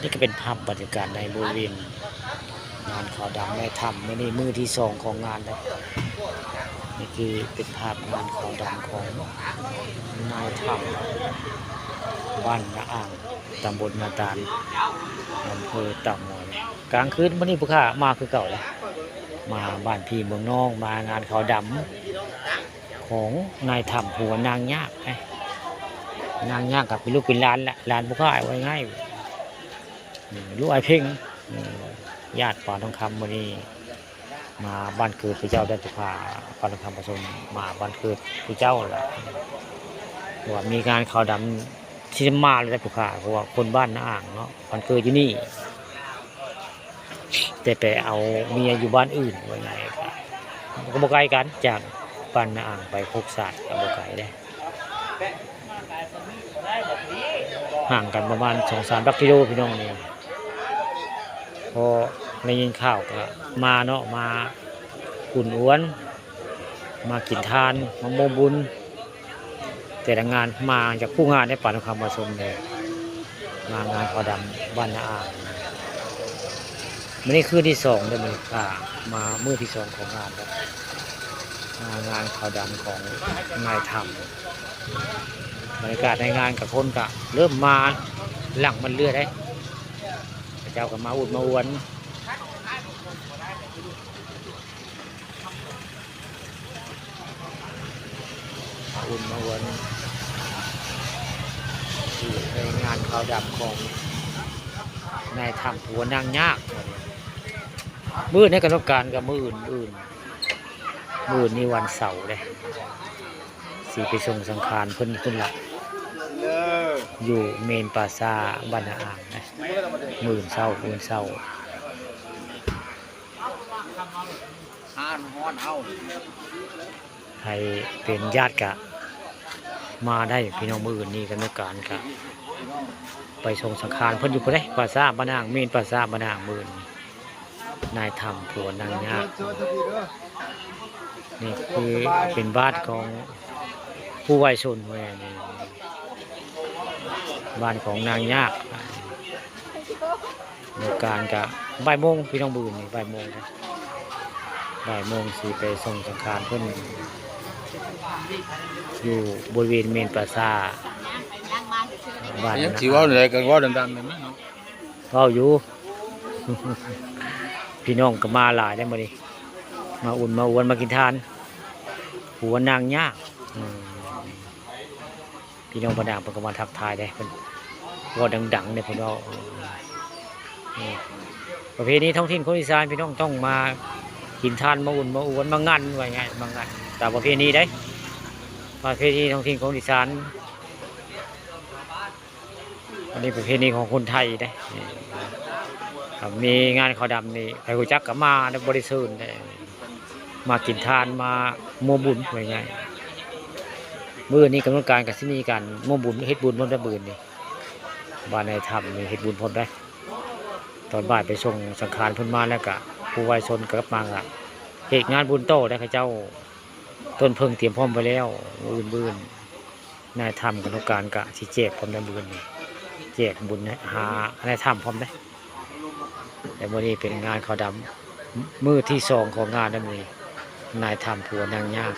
นี่ก็เป็นภาพบรรยากาศในบริเวณงานขาวดำในถ้ำนี่มือที่2ของงานเลยนี่คือเป็นภาพงานขาวดำของนายถ้ำบ้านนาอ่างตำบลนาตาลอำเภอเต่างอยกลางคืนวันนี้พวกข้ามาคือเก่าเลยมาบ้านพี่เมืองน้องมางานขาวดำของนายถ้ำหัวนางยากนางยากกับเป็นลูกเป็นหลานแหละหลานพวกข้าไว้ง่ายลูกไอเพ่งญาติป่าทองคำวันนี้มาบ้านเกิดพระเจ้าได้พาป่าทองคำผสมมาบ้านเกิดพระเจ้าแหละว่ามีงานขาวดำที่จะมาเลยได้พวกข้าเพราะว่าคนบ้านน้าอ่างเนาะบ้านเกิดที่นี่แต่ไปเอาเมียอยู่บ้านอื่นไว้ไงก็บ่ไกลกันจากบ้านน้าอ่างไปโคกศาสตร์ก็บ่ไกลได้ห่างกันประมาณ2-3 กิโลพี่น้องนี่พอในยินข้าวก็มาเนาะมาอุ่นอ้วนมากินทานมาโมบุญแต่ละงานมาจากผู้งานในป่าทองคำผสมเลยมางานขาวดำบ้านนาอ่างมันนี่คืนที่2เลยมันค่ะมามื้อที่2ของงานครับงานขาวดำของนายธรรมบรรยากาศในงานกับคนก็เริ่มมาหลังมันเลือดได้เจ้าก็มาอุดมาอวนมาอวนในงานขาวดำของนายธรรมหัวนางยากมื้อในกรรมการกับมื้ออื่นนี่วันเสาร์เลยสีไปส่งสังขารเพิ่นหลักอยู่เมนปาซาบ้านนาอ่างนะมื้อเช้าใครเป็นญาติกะมาได้พี่น้องมื้ออื่นนี่กรรมการกะไปส่งสังขารเพิ่นอยู่บ่ได้ปาซาบ้านนาอ่างเมนปาซาบ้านนาอ่างมื้อนายธรรมผัวนางยากนี่คือเป็นบ้านของผู้วัยชนแม่นี่บ้านของนางยากในการกับบ่ายโมงพี่น้องบืนนี่บ่ายโมงสิไปส่งสังขารเพิ่นอยู่บริเวณเมนปราสาทบ้านนั้นสิว่าอะไรกันว่าดังๆเลยมั้ยเนาะเว้าอยู่ พี่น้องก็มาหลายได้มาดิมาอุ่นมาอวนมากินทานหัวนางยากพี่น้องประดางประกมาทักทายได้เป็นว่าดังๆเนี่ยพี่น้องประเพณีท้องถิ่นคนอีสานพี่น้องต้องมากินทานมาอุ่นมาอวนมางันไว้ไงมางันแต่ประเพณีได้ประเพณีท้องถิ่นของอีสานอันนี้ประเพณีของคนไทยได้มีงานขาวดำนี่ใครรู้จักก็มาในบริสุทธิ์มากินทานมาโมบุญไว้ไงมื้อนี้กำหนดการกับที่มีการโมบุญเฮ็ดบุญพร้อมได้บุญนี่บ้านในธรรมนี่เฮ็ดบุญพร้อมได้ตอนบ่ายไปส่งสังขารเพิ่นมาแล้วก็ผู้วัยชนกลับมาก็เฮ็ดงานบุญโตได้ข้าเจ้าต้นเพิ่งเตรียมพร้อมไว้แล้วอื่นนายธรรมกำหนดการก็สิแจกพร้อมได้บุญนี่แจกบุญหานายธรรมพร้อมได้แต่มื้อนี้เป็นงานขาวดำมื้อที่2ของงานนั่นนี่นายธรรมผัวนางยาก